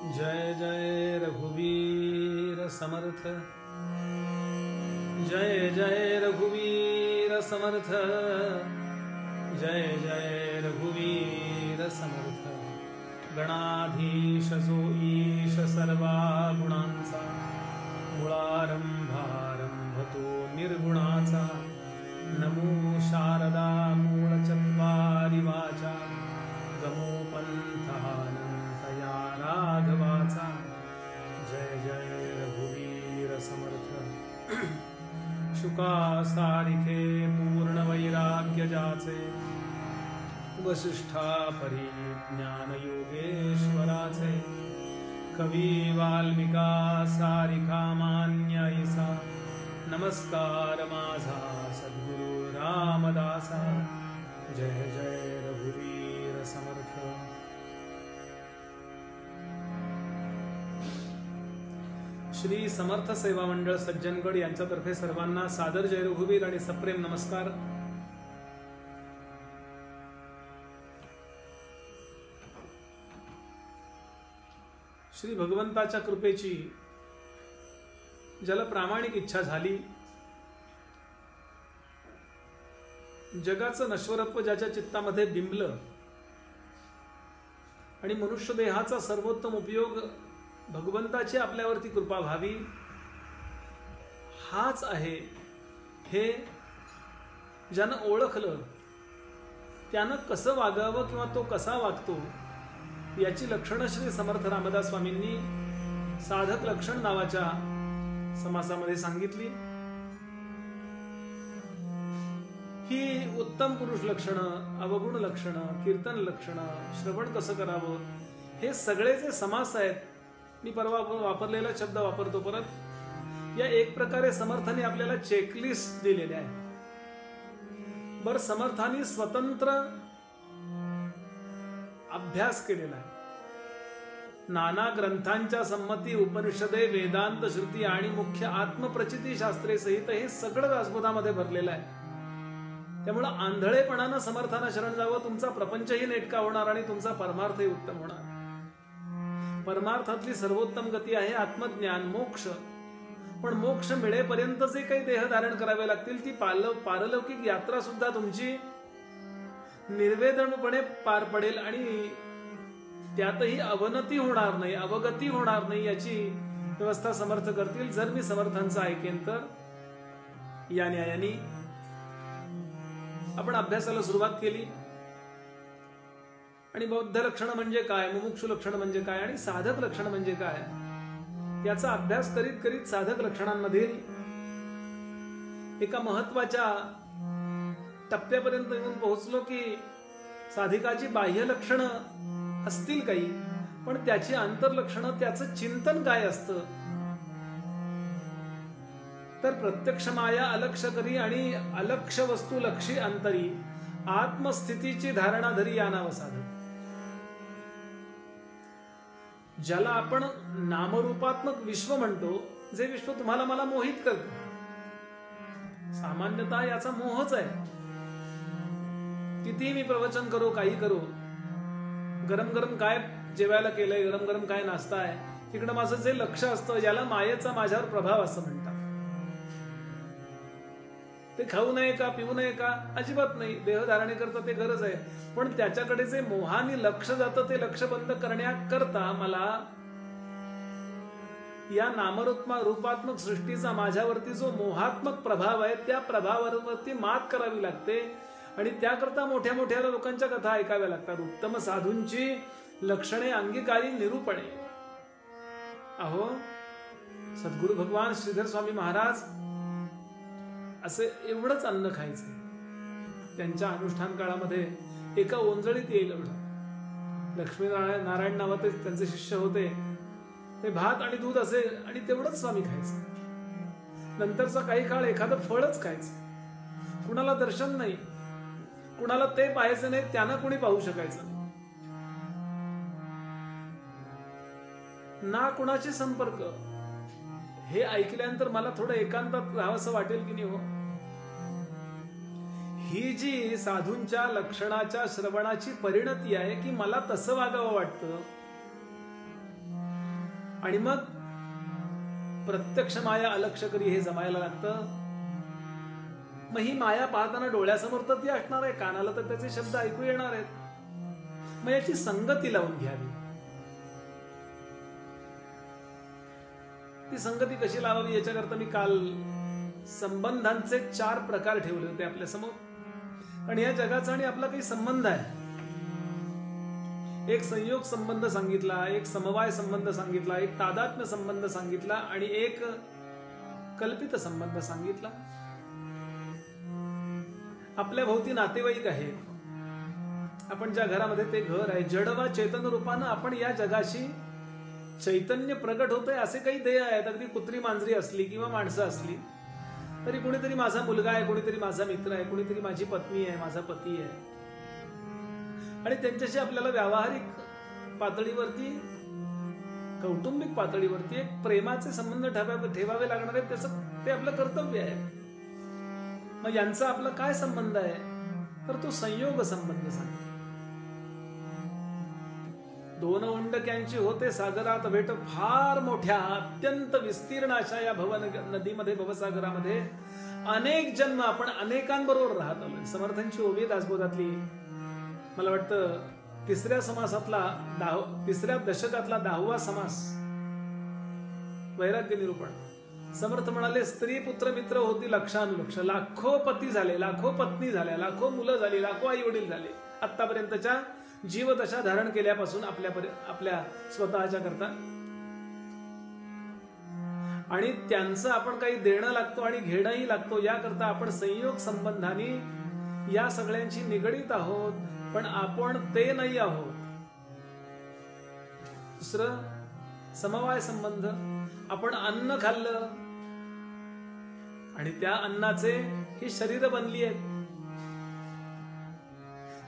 जय जय रघुवीर समर्थ, जय जय रघुवीर समर्थ, जय जय रघुवीर समर्थ। गणाधीश जो ईश सर्वा गुणांचा, मूळारंभारंभ तो निर्गुणाचा। नमो शारदा मूळचत्वारि वाचा, गमो पंथानंतया राघवाचा। जय जय रघुवीर समर्थ। शुका सारिखे पूर्ण वैराग्य जाचे, वसिष्ठा परी ज्ञान योगेश्वराचे। कवी वाल्मिका सारिखा मान्य ऐसा, नमस्कार माझा सद्गुरु रामदासा। जय जय रघुवीर समर्थ। श्री समर्थ सेवा मंडळ सज्जनगड यांच्यातर्फे सर्वांना सादर जय रघुवीर आणि सप्रेम नमस्कार। श्री भगवंताच्या कृपेची ज्याला प्रामाणिक इच्छा झाली, जगाचं नश्वरत्व ज्याच्या चित्तामध्ये बिंबलं आणि मनुष्य देहाचा सर्वोत्तम उपयोग भगवंताची आपल्यावरती कृपा व्हावी, हाच आहे हे ज्यानं ओळखलं त्यानं कसं वागावं किंवा तो कसा वागतो याची लक्षणं श्री समर्थ रामदास स्वामींनी साधक लक्षण नावाच्या समासामध्ये सांगितली। ही उत्तम पुरुष लक्षणं, अवगुण लक्षणं, कीर्तन लक्षणं, श्रवण कसं करावं, हे सगळे जे समास आहेत, मी परवा वापरलेला शब्द वापरतो परत, या एक प्रकारे समर्थाने आपल्याला चेकलिस्ट दिलेल्या आहे। बर, समर्थांनी स्वतंत्र अभ्यास केलेला आहे। नाना ग्रंथांच्या संमती, उपनिषदे, वेदांत, श्रुती आणि मुख्य आत्मप्रचिती शास्त्रे सहित हे सगळं दासबोधामध्ये भरलेलं आहे। त्यामुळे आंधळेपणानं समर्थांना शरण जावं, तुमचा प्रपंचही नेटका होणार आणि तुमचा परमार्थही उत्तम होणार। परमार्थातली सर्वोत्तम गती आहे आत्मज्ञान, मोक्ष। पण मोक्ष मिळेपर्यंत जे काही देह धारण करावे लागतील, ती पारलौकिक यात्रा सुद्धा तुमची निर्वेदनपणे पार पडेल आणि त्यातही अवनती होणार नाही, अवगती होणार नाही, याची व्यवस्था समर्थ करतील जर मी समर्थांचं ऐकेन तर। या न्यायाने आपण अभ्यासाला सुरुवात केली आणि बौद्ध लक्षण म्हणजे काय, मुमुक्षु लक्षण म्हणजे काय आणि साधक लक्षण म्हणजे काय याचा अभ्यास करीत करीत साधक लक्षणांमधील एका महत्वाच्या टप्प्यापर्यंत येऊन पोहोचलो की साधिकाची बाह्य लक्षणं असतील काही, पण त्याची आंतरलक्षणं, त्याचं चिंतन काय असतं, तर प्रत्यक्ष माया अलक्ष करी आणि अलक्ष वस्तू लक्षी अंतरी, आत्मस्थितीची धारणा धरी या नाव साधक। ज्याला आपण नामरूपात्मक विश्व म्हणतो, जे विश्व तुम्हाला मला मोहित करतं, सामान्यतः याचा मोहच आहे। किती मी प्रवचन करो, काही करो, गरम गरम काय जेवायला केलंय, गरम गरम काय नाश्ता आहे, तिकडं माझं जे लक्ष असतं, ज्याला मायेचा माझ्यावर प्रभाव असं म्हणतात, ते खाऊ नये का, पिऊ नये का, अजिबात नाही, देह धारणे करता ते गरज आहे। पण त्याच्याकडे जे मोहाने लक्ष जातं, ते लक्ष बंद करण्याकरता मला या नामरूपात्मक सृष्टीचा माझ्यावरती जो मोहात्मक प्रभाव आहे, त्या प्रभावावरती मात करावी लागते आणि त्याकरता मोठ्या मोठ्या लोकांच्या कथा ऐकाव्या लागतात, उत्तम साधूंची लक्षणे, अंगीकारी निरूपणे। अहो, सद्गुरु भगवान श्रीधर स्वामी महाराज असे एवढंच अन्न खायचे, त्यांच्या अनुष्ठान काळामध्ये एका ओंजळीत येईल एवढं। लक्ष्मीनारायण नावाचे त्यांचे शिष्य होते, ते भात आणि दूध असे आणि तेवढंच स्वामी खायचं। नंतरचा काही काळ एखादं फळच खायचं, कुणाला दर्शन नाही, कुणाला ते पाहायचं नाही, त्यांना कुणी पाहू शकायचं नाही, ना कुणाचे संपर्क। हे ऐकल्यानंतर मला थोडं एकांतात राहावंसं वाटेल की नाही हो। ही जी साधूंच्या लक्षणाच्या श्रवणाची परिणती आहे की मला तसं वागावं वाटतं, आणि मग प्रत्यक्ष माया अलक्ष करी हे जमायला लागतं. मग ही माया पाहताना डोळ्यासमोर तर ती असणार आहे, कानाला तर त्याचे शब्द ऐकू येणार आहेत. मग याची संगती लावून घ्यावी. ती संगती कशी लावावी याच्याकरता मी काल संबंधांचे 4 प्रकार ठेवले होते आपल्या समोर. आणि या जगाचा आणि आपला काही संबंध आहे. एक संयोग संबंध सांगितला, एक समवाय संबंध सांगितला, एक तादात्म्य संबंध सांगितला आणि एक कल्पित संबंध सांगितला. आपल्या भोवती नातेवाईक आहेत. आपण ज्या घरामध्ये ते घर आहे, जड वा चैतन्य रूपानं आपण या जगाशी चैतन्य प्रगट होतंय असे काही ध्येय आहेत. अगदी कुत्री मांजरी असली किंवा माणसं असली तरी कोणीतरी माझा मुलगा आहे, कोणीतरी माझा मित्र आहे, कोणीतरी माझी पत्नी आहे, माझा पती आहे. आणि त्यांच्याशी आपल्याला व्यावहारिक पातळीवरती, कौटुंबिक पातळीवरती एक प्रेमाचे संबंध ठेवावे लागणार आहेत. त्याचं ते आपलं कर्तव्य आहे. मग यांचा आपला काय संबंध आहे तर तो संयोग संबंध सांगतो. 2 ओंडक्यांची होते सागरात भेट, फार मोठ्या अत्यंत विस्तीर्ण अशा या भव नदीमध्ये, भवसागरामध्ये अनेक जन्म आपण अनेकांबरोबर राहत आलोय. समर्थांची ओवी दासबोधातली, मला वाटतं 3ऱ्या समासातला 3ऱ्या दशकातला 10वा समास, वैराग्य निरूपण. समर्थ म्हणाले, स्त्री पुत्र मित्र होती लक्षानुलक्ष, लाखो पती झाले, लाखो पत्नी झाल्या, लाखो मुलं झाली, लाखो आई वडील झाले आतापर्यंतच्या जीवदशा धारण केल्यापासून आपल्या स्वतःच्या करता. आणि त्यांचं आपण काही देणं लागतो आणि घेणंही लागतो. याकरता आपण संयोग संबंधाने या सगळ्यांशी निगडीत आहोत, पण आपण ते नाही आहोत. दुसरं समवाय संबंध. आपण अन्न खाल्लं आणि त्या अन्नाचे ही शरीर बनली आहेत.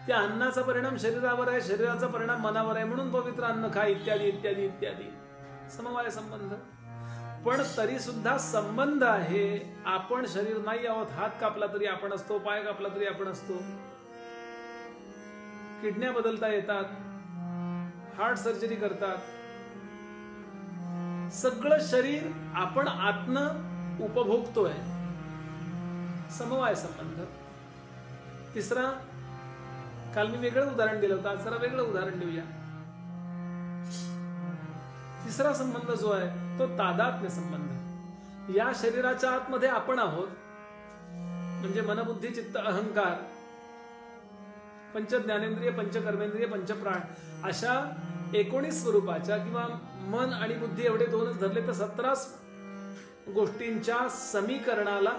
त्या अन्नाचा परिणाम शरीरावर आहे, शरीराचा परिणाम मनावर आहे, म्हणून पवित्र अन्न खा, इत्यादी इत्यादी इत्यादी. समवाय संबंध. पण तरी सुद्धा संबंध आहे. आपण शरीर नाही आहोत. हात कापला तरी आपण असतो, पाय कापला तरी आपण असतो. किडन्या बदलता येतात, हार्ट सर्जरी करतात. सगळं शरीर आपण आतनं उपभोगतोय. समवाय संबंध. तिसरा, काल मी वेगळं उदाहरण दिलं होतं, आज जरा वेगळं उदाहरण देऊया. तिसरा संबंध जो आहे तो तादात्म्य संबंध. या शरीराच्या आतमध्ये आपण आहोत, म्हणजे मनबुद्धी चित्त अहंकार, पंच ज्ञानेंद्रिय, पंच कर्मेंद्रिय, पंचप्राण अशा 19 स्वरूपाच्या, किंवा मन आणि बुद्धी एवढे 2च धरले तर 17 गोष्टींच्या समीकरणाला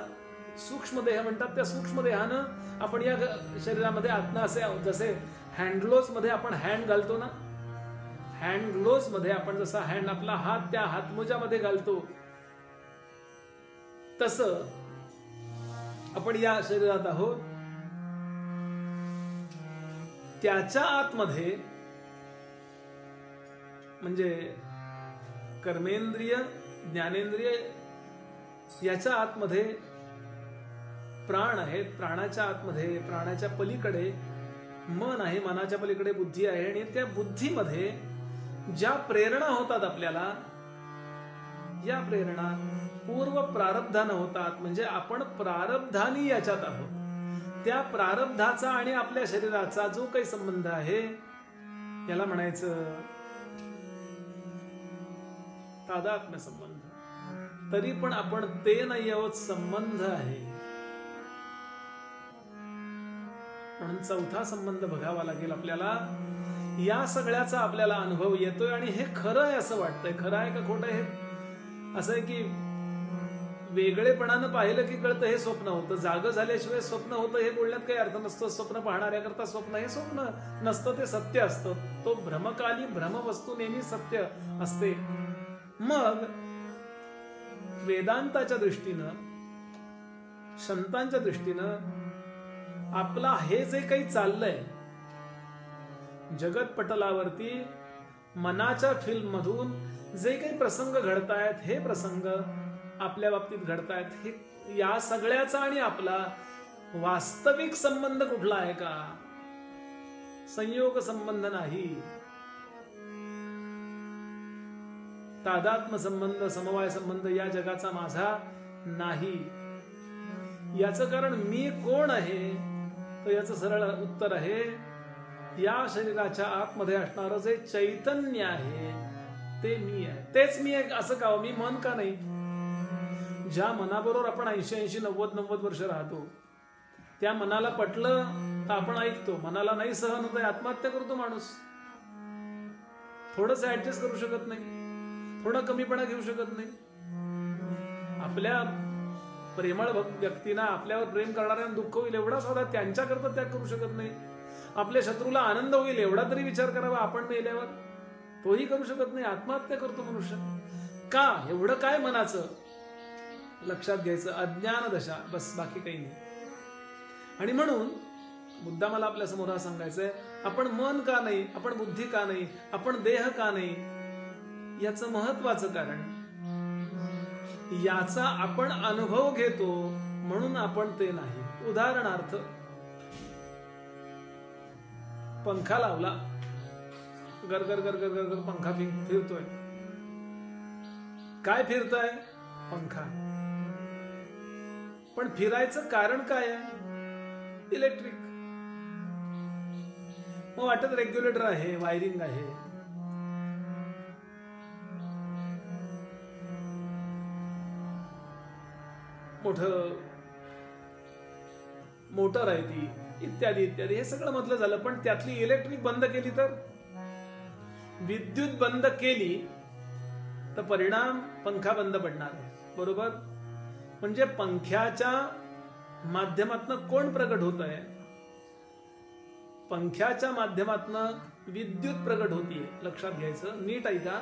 सूक्ष्मदेह म्हणतात. त्या सूक्ष्मदेहानं आपण या शरीरामध्ये आत्मा असे, जसे हँडग्लोव्ज मध्ये आपण हँड घालतो ना, हँडग्लोव्ज मध्ये आपण जसा हँड आपला हात त्या हातमोजामध्ये घालतो, तसं आपण या शरीरात आहोत. त्याच्या आतमध्ये म्हणजे कर्मेंद्रिय, ज्ञानेंद्रिय याच्या आतमध्ये प्राण आहेत. प्राणाच्या आतमध्ये, प्राणाच्या पलीकडे मन आहे, मनाच्या पलीकडे बुद्धी आहे. आणि त्या बुद्धीमध्ये ज्या प्रेरणा होतात आपल्याला, या प्रेरणा पूर्व प्रारब्धानं होतात. म्हणजे आपण प्रारब्धानी याच्यात आहोत. त्या प्रारब्धाचा आणि आपल्या शरीराचा जो काही संबंध आहे याला म्हणायचं तादात्म्य संबंध. तरी पण आपण ते नाही आहोत, संबंध आहे. म्हणून 4था संबंध बघावा लागेल आपल्याला. या सगळ्याचा आपल्याला अनुभव येतोय आणि हे खरं आहे असं वाटतंय. खरं आहे का खोटं आहे? असं आहे की वेगळेपणानं पाहिलं की कळतं हे स्वप्न होतं. जागं झाल्याशिवाय स्वप्न होतं हे बोलण्यात काही अर्थ नसतो. स्वप्न पाहणाऱ्याकरता स्वप्न हे स्वप्न नसतं, ते सत्य असतं. तो भ्रमकाली भ्रमवस्तू नेहमी सत्य असते. मग वेदांताच्या दृष्टीनं, संतांच्या दृष्टीनं आपला हे जे काही चाललंय जगत पटलावरती, मनाच्या फिल्म मधून जे काही प्रसंग घडतायत, हे प्रसंग आपल्या बाबतीत घडतायत, हे या सगळ्याचा आणि आपला वास्तविक संबंध कुठला आहे का? संयोग संबंध नाही. तादात्म्य संबंध, समवाय संबंध या जगाचा माझा नाही. याचं कारण मी कोण आहे, तर याचं सरळ उत्तर आहे, या शरीराच्या आतमध्ये असणारं जे चैतन्य आहे ते मी आहे. तेच मी आहे असं का? मी मन का नाही? ज्या मनाबरोबर आपण 80-80, 90-90 वर्ष राहतो, त्या मनाला पटलं तर आपण ऐकतो, मनाला नाही सहन होत आत्महत्या करतो माणूस. थोडंसं ऍडजस्ट करू शकत नाही, थोडा कमीपणा घेऊ शकत नाही. आपल्या प्रेमळ व्यक्तींना, आपल्यावर प्रेम करणाऱ्यांना दुःख होईल एवढा साधा त्यांच्याकरता त्याग करू शकत नाही. आपल्या शत्रूला आनंद होईल एवढा तरी विचार करावा आपण मेल्यावर, तोही करू शकत नाही. आत्महत्या करतो मनुष्य का? एवढं काय मनाचं लक्षात घ्यायचं? अज्ञान दशा, बस, बाकी काही नाही. आणि म्हणून मुद्दा मला आपल्या समोर हा सांगायचा आहे, आपण मन का नाही, आपण बुद्धी का नाही, आपण देह का नाही, याचं महत्वाचं कारण याचा आपण अनुभव घेतो म्हणून आपण ते नाही. उदाहरणार्थ, पंखा लावला, गरगर गरगर गरगर पंखा फिरतोय. काय फिरतोय? पंखा. पण फिरायचं कारण काय आहे? इलेक्ट्रिक. मग वाटत रेग्युलेटर आहे, वायरिंग आहे. मोठं मोटर आहे ती, इत्यादी इत्यादी, हे सगळं म्हटलं झालं. पण त्यातली इलेक्ट्रिक बंद केली तर, विद्युत बंद केली तर परिणाम पंखा बंद पडणार आहे, बरोबर? म्हणजे पंख्याच्या माध्यमातून कोण प्रगट होत आहे? पंख्याच्या माध्यमातून विद्युत प्रगट होतीये. लक्षात घ्यायचं, नीट ऐका.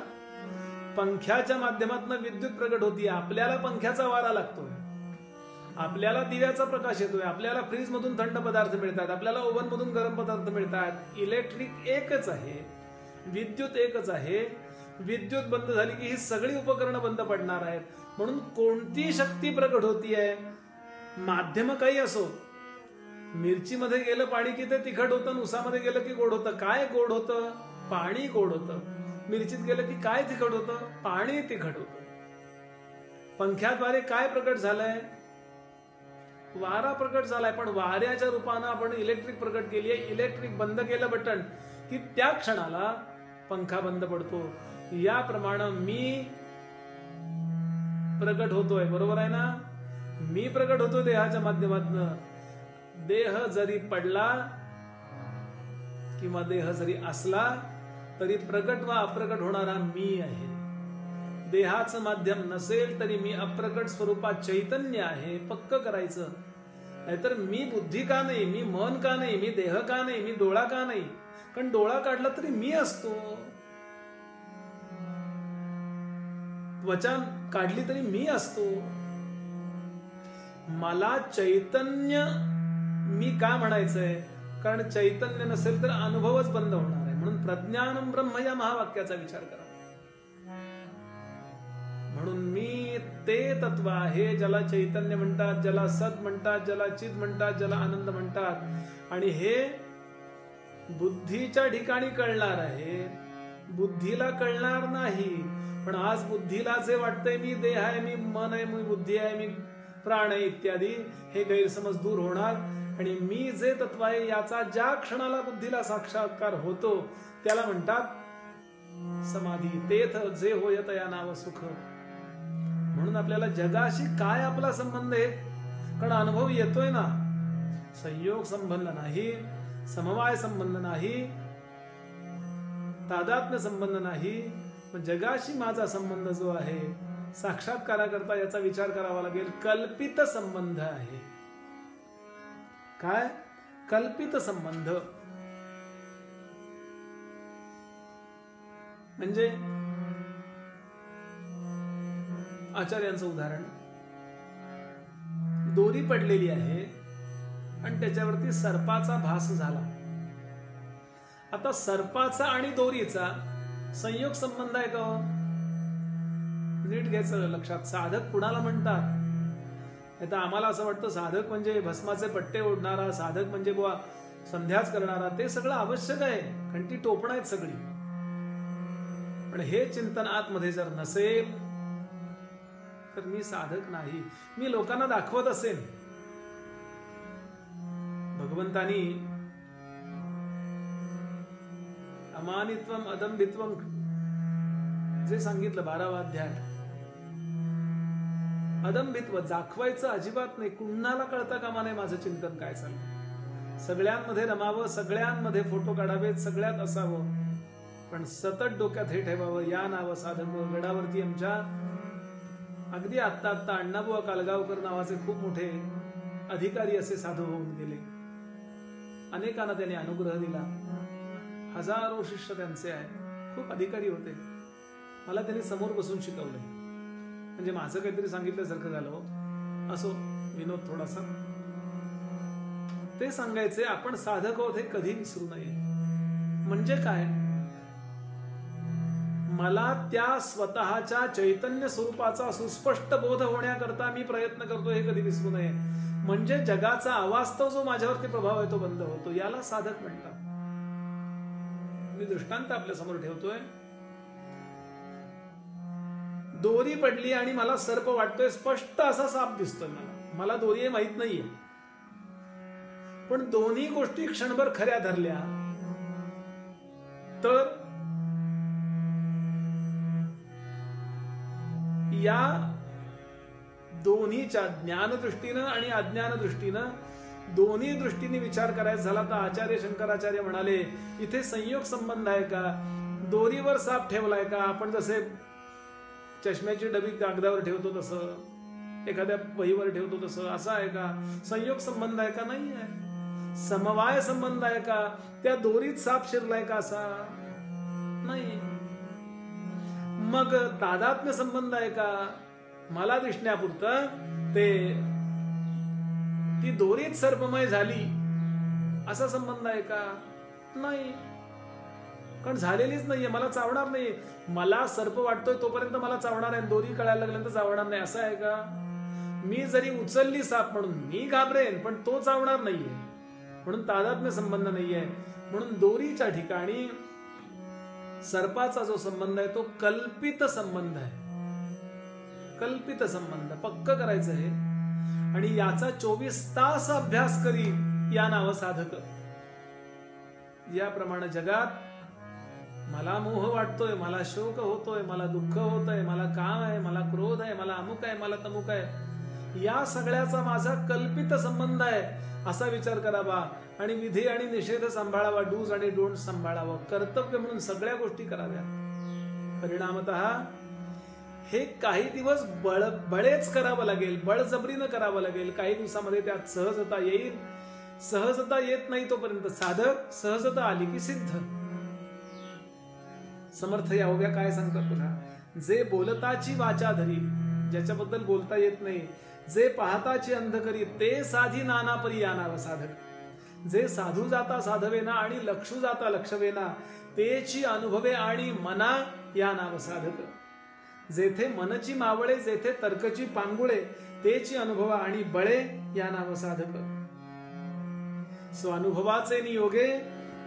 पंख्याच्या माध्यमातून विद्युत प्रगट होतीये. आपल्याला पंख्याचा वारा लागतोय, आपल्याला दिव्याचा प्रकाश येतोय, आपल्याला फ्रीज मधून थंड पदार्थ मिळतात, आपल्याला ओव्हन मधून गरम पदार्थ मिळतात. इलेक्ट्रिक एकच आहे, विद्युत एकच आहे. विद्युत बंद झाली की ही सगळी उपकरणं बंद पडणार आहेत. म्हणून कोणती शक्ती प्रगट होतीये? माध्यम काही असो. मिरचीमध्ये गेलं पाणी की ते तिखट होतं, उसामध्ये गेलं की गोड होतं. काय गोड होतं? पाणी गोड होतं. मिरचीत गेलं की काय तिखट होतं? पाणी तिखट होतं. पंख्याद्वारे काय प्रकट झालंय? वारा प्रकट झालाय. पण वाऱ्याच्या रूपानं आपण इलेक्ट्रिक प्रकट केली आहे. इलेक्ट्रिक बंद केलं बटन की त्या क्षणाला पंखा बंद पडतो. याप्रमाणे मी प्रकट होतोय, बरोबर आहे ना? मी प्रकट होतो देहाच्या माध्यमातून. देह जरी पडला किंवा देह जरी असला तरी प्रकट वा अप्रकट होणारा मी आहे. देहाचं माध्यम नसेल तरी मी अप्रकट स्वरूपात चैतन्य आहे, पक्क करायचं. नाहीतर मी बुद्धी का नाही, मी मन का नाही, मी देह का नाही, मी डोळा का नाही? कारण डोळा काढला तरी मी असतो, त्वचा काढली तरी मी असतो. मला चैतन्य मी का म्हणायचंय? कारण चैतन्य नसेल तर अनुभवच बंद होणार आहे. म्हणून प्रज्ञानम ब्रह्म या महावाक्याचा विचार करा. म्हणून मी ते तत्व आहे ज्याला चैतन्य म्हणतात, ज्याला सत म्हणतात, ज्याला चित म्हणतात, ज्याला आनंद म्हणतात. आणि हे बुद्धीच्या ठिकाणी कळणार आहे, बुद्धीला कळणार नाही. पण आज बुद्धीला जे वाटतंय मी देह आहे, मी मन आहे, मी बुद्धी आहे, मी प्राण आहे इत्यादी, हे गैरसमज दूर होणार. आणि मी जे तत्व आहे याचा ज्या क्षणाला बुद्धीला साक्षात्कार होतो त्याला म्हणतात समाधी. तेथ जे होय तया नाव सुख. म्हणून आपल्याला जगाशी काय आपला संबंध आहे? कारण अनुभव येतोय ना. संयोग संबंध नाही, समवाय संबंध नाही, तादात्म्य संबंध नाही. पण जगाशी माझा संबंध जो आहे साक्षात्काराकरता याचा विचार करावा लागेल. कल्पित संबंध आहे. काय? कल्पित संबंध. म्हणजे आचार्यांचं उदाहरण, दोरी पडलेली आहे आणि त्याच्यावरती सर्पाचा भास झाला. आता सर्पाचा आणि दोरीचा संयोग संबंध आहे का? नीट घ्यायचं लक्षात. साधक कुणाला म्हणतात? आता आम्हाला असं वाटतं साधक म्हणजे भस्माचे पट्टे ओढणारा, साधक म्हणजे बुवा संध्याच करणारा. ते सगळं आवश्यक आहे, कारण ती टोपण आहेत सगळी. पण हे चिंतन आतमध्ये जर नसेल तर मी साधक नाही. मी लोकांना दाखवत असेन. भगवंतानी अमानित्वम अदंबित्वम जे सांगितलं 12वा अध्याय, अदंबित्व दाखवायचं अजिबात नाही. कुणाला कळता कामा नाही माझं चिंतन काय चाललं. सगळ्यांमध्ये रमावं, सगळ्यांमध्ये फोटो काढावेत, सगळ्यात असावं, पण सतत डोक्यात हे ठेवावं, या नावं साधक. गडावरती आमच्या अगदी आत्ता अण्णाबुवा कालगावकर नावाचे खूप मोठे अधिकारी असे साधू होऊन गेले. अनेकांना त्यांनी अनुग्रह दिला. हजारो शिष्य त्यांचे आहे. खूप अधिकारी होते. मला त्यांनी समोर बसून शिकवले. म्हणजे माझं काहीतरी सांगितल्यासारखं झालं. असो, विनोद थोडासा. ते सांगायचे आपण साधक आहोत हे कधी विसरू नये. म्हणजे काय, मला त्या स्वतःच्या चैतन्य स्वरूपाचा सुस्पष्ट बोध होण्याकरता मी प्रयत्न करतो हे कधी विसरू नये. म्हणजे जगाचा अवास्तव जो माझ्यावरती प्रभाव आहे तो बंद होतो. याला साधक म्हणतात. मी दृष्टांत आपल्या समोर ठेवतोय. दोरी पडली आणि मला सर्प वाटतोय. स्पष्ट असा साप दिसतोय. मला दोरी आहे माहित नाहीये, पण दोन्ही गोष्टी क्षणभर खऱ्या धरल्या तर या दोन्हीच्या ज्ञानदृष्टीनं आणि अज्ञान दृष्टीनं दोन्ही दृष्टीने विचार करायचा झाला तर आचार्य शंकराचार्य म्हणाले इथे संयोग संबंध आहे का, दोरीवर साप ठेवलाय का, आपण जसे चष्म्याची डबी कागदावर ठेवतो तसं, एखाद्या वहीवर ठेवतो तसं, असं आहे का, संयोग संबंध आहे का, नाही आहे. समवाय संबंध आहे का, त्या दोरीत साप शिरलाय का, असा नाही. मग तादात्म्य संबंध आहे का, मला दिसण्यापुरतं ती दोरीत सर्पमय झाली असा संबंध आहे का, नाही. कारण झालेलीच नाहीये, मला चावणार नाहीये. मला सर्प वाटतोय तोपर्यंत मला चावणार आहे, दोरी कळायला लागल्यानंतर चावणार नाही, असं आहे का. मी जरी उचलली साप म्हणून मी घाबरेन, पण तो चावणार नाहीये, म्हणून तादात्म्य संबंध नाहीये. म्हणून दोरीच्या ठिकाणी सर्पाचा जो संबंध आहे तो कल्पित संबंध आहे. कल्पित संबंध पक्क करायचं आहे. आणि याचा 24 तास अभ्यास करी या नाव साधक. याप्रमाणे जगात मला मोह वाटतोय, मला शोक होतोय, मला दुःख होतंय, मला काम आहे, मला क्रोध आहे, मला अमुक आहे, मला तमुक आहे, या सगळ्याचा माझा कल्पित संबंध आहे असा विचार करावा. आणि विधी आणि निषेध सांभाळावा, डूज आणि डोंट सांभाळावं. कर्तव्य म्हणून सगळ्या गोष्टी कराव्या. परिणामतः हे काही दिवस बळेच करावं लागेल, बळजबरीनं करावं लागेल. काही दिवसामध्ये त्यात सहजता येईल. सहजता येत नाही तोपर्यंत साधक, सहजता आली की सिद्ध. समर्थ या उभ्या काय सांगतात पुन्हा, जे बोलताची वाचा धरी, ज्याच्याबद्दल बोलता येत नाही, जे पाहताची अंध करी, ते साधी नाना परी आणावं साधक. जे साधू जाता साधवेना आणि लक्षू जाता लक्षवेना, तेची अनुभवे आणि मना या नाव साधक. जेथे मनची मावळे, जेथे तर्कची पांगुळे, तेची अनुभवा आणि बळे या नाव साधक. स्वानुभवाचे नियोगे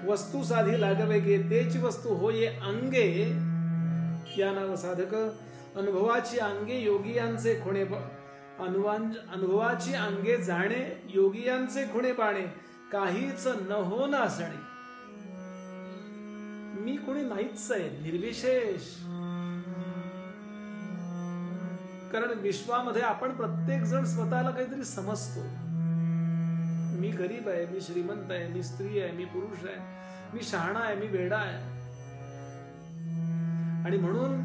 वस्तू साधी लागवेगे, तेची वस्तू होये अंगे या नाव साधक. अनुभवाची अंगे योगियांचे खुणे, अनुभवाची अंगे जाणे योगियांचे खुणे पाणे, काहीच न हो ना असणे. मी कोणी नाहीच आहे, निर्विशेष. कारण विश्वामध्ये आपण प्रत्येक जण स्वतःला काहीतरी समजतो. मी गरीब आहे, मी श्रीमंत आहे, मी स्त्री आहे, मी पुरुष आहे, मी शहाणा आहे, मी वेडा आहे. आणि म्हणून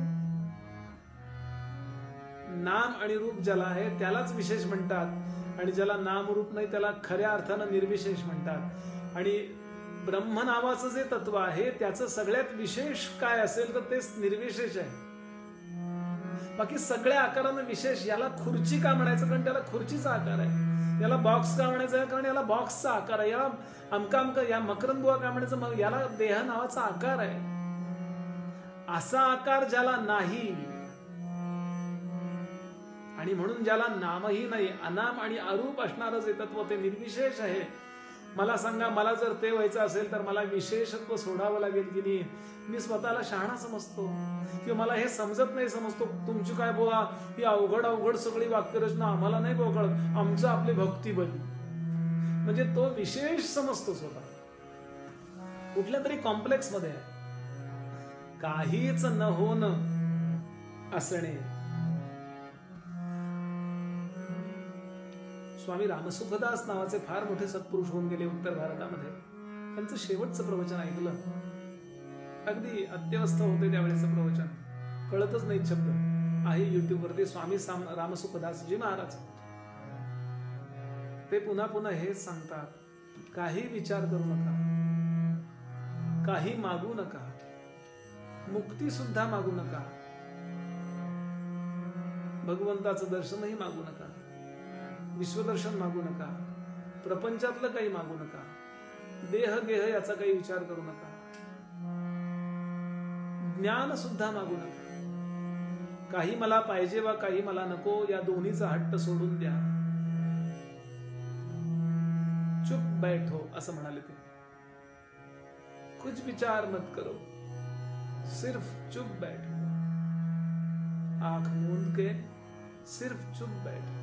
नाम आणि रूप ज्याला आहे त्यालाच विशेष म्हणतात, आणि ज्याला नाम रूप नाही त्याला खऱ्या अर्थानं निर्विशेष म्हणतात. आणि ब्रह्म नावाचं जे तत्व आहे त्याचं सगळ्यात विशेष काय असेल तर तेच निर्विशेष आहे. बाकी सगळ्या आकारानं विशेष. याला खुर्ची का म्हणायचं, कारण त्याला खुर्चीचा आकार आहे. याला बॉक्स का म्हणायचं, कारण याला बॉक्सचा आकार आहे. याला अमका अमका, या मकरंदुआ का म्हणायचं, मग याला देह नावाचा आकार आहे. असा आकार ज्याला नाही, आणि म्हणून ज्याला नामही नाही, अनाम आणि अरूप असणारं जे तत्व ते निर्विशेष आहे, मला सांगा, मला जर ते व्हायचं असेल तर मला विशेषत्व सोडावं लागेल की नाही? मी स्वतःला शहाणा समजतो किंवा मला हे समजत नाही समजतो. तुमची काय बुवा ही अवघड अवघड सगळी वाक्यरचना आम्हाला नाही कळत, आमचं आपली भक्ती बनी. म्हणजे तो विशेष समजतो स्वतः, कुठल्या तरी कॉम्प्लेक्स मध्ये आहे. काहीच न होण असणे. स्वामी रामसुखदास नावाचे फार मोठे सत्पुरुष होऊन गेले उत्तर भारतामध्ये. त्यांचं शेवटचं प्रवचन ऐकलं. अगदी अत्यवस्थ होते त्यावेळेचं प्रवचन, कळतच नाही शब्द. आहे युट्यूबवरती स्वामी रामसुखदासजी महाराज. ते पुन्हा पुन्हा हेच सांगतात, काही विचार करू नका, काही मागू नका, मुक्ती सुद्धा मागू नका, भगवंताचं दर्शनही मागू नका, विश्वदर्शन मागू नका, प्रपंचातलं काही मागू नका, देह गेह याचा काही विचार करू नका, ज्ञान सुद्धा मागू नका. काही मला पाहिजे वा काही मला नको या दोन्हीचा हट्ट सोडून द्या. चुप बैठो असं म्हणाले ते. कुछ विचार मत करो, सिर्फ चुप बैठो. आंख मूंद के सिर्फ चुप बैठो,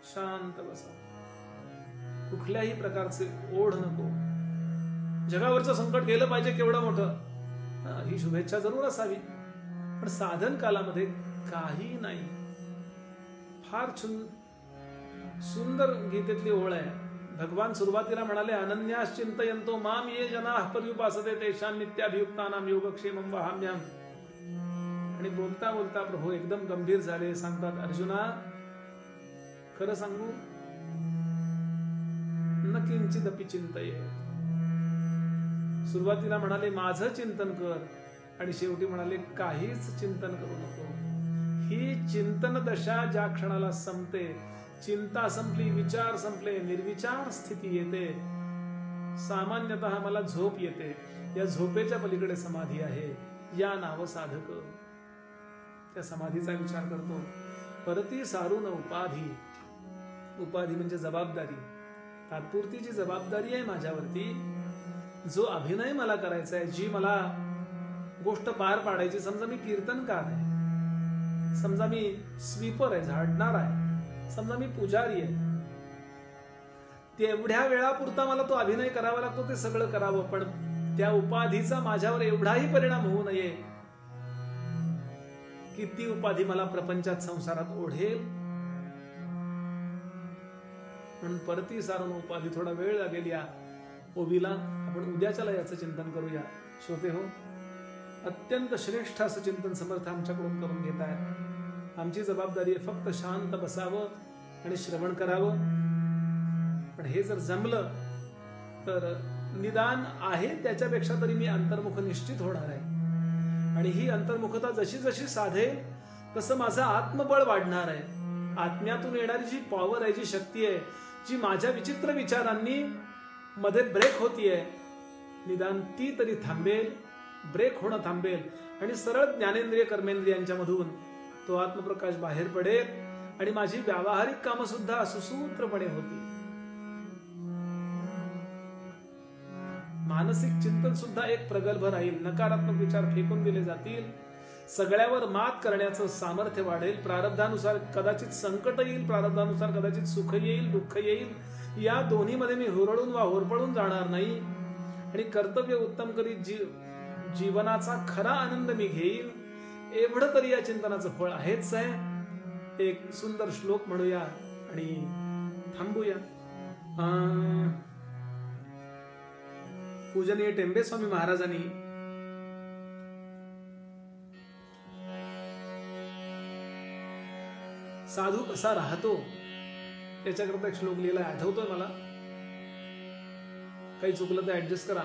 शांत बसा. कुठल्याही प्रकारचे ओढ नको. जगावरचं संकट गेलं पाहिजे केवढं मोठं, ही शुभेच्छा जरूर असावी, पण साधन कालामध्ये काही नाही. फार सुंदर गीतेतली ओळ आहे. भगवान सुरुवातीला म्हणाले, अनन्यास चिंतयन्तो माम ये जनाः पर्युपासते तेषां नित्याभियुक्तानां योगक्षेमं वहाम्यहम्. आणि बोलता बोलता प्रभू एकदम गंभीर झाले. सांगतात, अर्जुना खरं सांगू, न किंचिदपि चिंतयेत्. सुरुवातीला म्हणाले माझं चिंतन कर, आणि शेवटी म्हणाले काहीच चिंतन करू नको. ही चिंतन दशा ज्या क्षणाला संपते, चिंता संपली, विचार संपले, निर्विचार स्थिती येते. सामान्यतः मला झोप येते. या झोपेच्या पलीकडे समाधी आहे. या नाव साधक त्या समाधीचा विचार करतो. परती सारून उपाधी. उपाधी म्हणजे जबाबदारी, तात्पुरती जी जबाबदारी आहे माझ्यावरती, जो अभिनय मला करायचा आहे, जी मला गोष्ट पार पाडायची. समजा मी कीर्तनकार आहे, समजा मी स्वीपर आहे, झाडणार आहे, समजा मी पुजारी आहे. तेवढ्या वेळापुरता मला तो अभिनय करावा लागतो, ते सगळं करावं. पण त्या उपाधीचा माझ्यावर एवढाही परिणाम होऊ नये की ती उपाधी मला प्रपंचात संसारात ओढेल. म्हणून परती सारून उपाधी. थोडा वेळ लागेल या ओवीला. आपण उद्याच्याला याचं चिंतन करूया. श्रोते हो, अत्यंत श्रेष्ठ असं चिंतन समर्थ आमच्याकडून करून घेत आहे. आमची जबाबदारी आहे फक्त शांत बसावं आणि श्रवण करावं. पण हे जर जमलं तर निदान आहे त्याच्यापेक्षा तरी मी अंतर्मुख निश्चित होणार आहे. आणि ही अंतर्मुखता जशी जशी साधेल तसं माझं आत्मबळ वाढणार आहे. आत्म्यातून येणारी जी पॉवर आहे, जी शक्ती आहे, जी माझ्या विचित्र विचारांनी मध्ये ब्रेक होतीये, निदान ती तरी थांबेल, ब्रेक होणं थांबेल. आणि सरळ ज्ञानेंद्रिय कर्मेंद्रियांच्या मधून तो आत्मप्रकाश बाहेर पडेल आणि माझी व्यावहारिक कामं सुद्धा सुसूत्रपणे होतील. मानसिक चिंतन सुद्धा एक प्रगल्भ राहील. नकारात्मक विचार फेकून दिले जातील. सगळ्यावर मात करण्याचं सामर्थ्य वाढेल. प्रारब्धानुसार कदाचित संकट येईल, प्रारब्धानुसार कदाचित सुख येईल, दुःख येईल. या दोन्हीमध्ये मी हुरळून वा होरपळून जाणार नाही. आणि कर्तव्य उत्तम करीत जीवनाचा खरा आनंद मी घेईन. एवढं तरी या चिंतनाचं फळ आहेच आहे. एक सुंदर श्लोक म्हणूया आणि थांबूया. पूजनीय टेंबे स्वामी महाराजांनी साधू कसा राहतो त्याच्याकरता एक श्लोक लिहिला, आठवतोय मला. काही चुकलं तर ऍडजस्ट करा,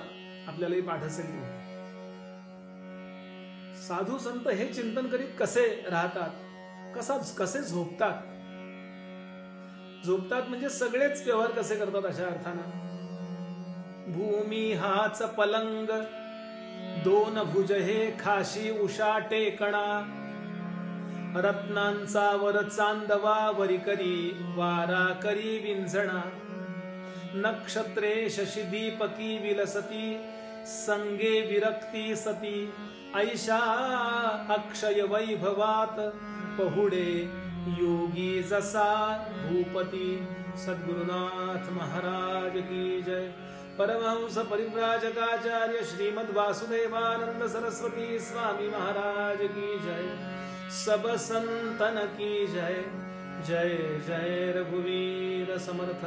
आपल्यालाही पाठ असेल. साधू संत हे चिंतन करीत कसे राहतात, कसे झोपतात. झोपतात म्हणजे सगळेच व्यवहार कसे करतात अशा अर्थानं. भूमी हाच पलंग, दोन भुज हे खाशी उषा टेकणा. रत्नांचा वर चांदवा वरी करी, वारा करी विंझणा. नक्षत्रे शशी दीपकी विलसती संगे विरक्ती सती ऐशा अक्षय वैभवात पहुडे योगी जसा भूपती। सद्गुरुनाथ महाराज की जय। परमहंस परिव्राजकाचार्य श्रीमद् वासुदेवानंद सरस्वती स्वामी महाराज की जय। सब संतन की जय। जय जय रघुवीर समर्थ।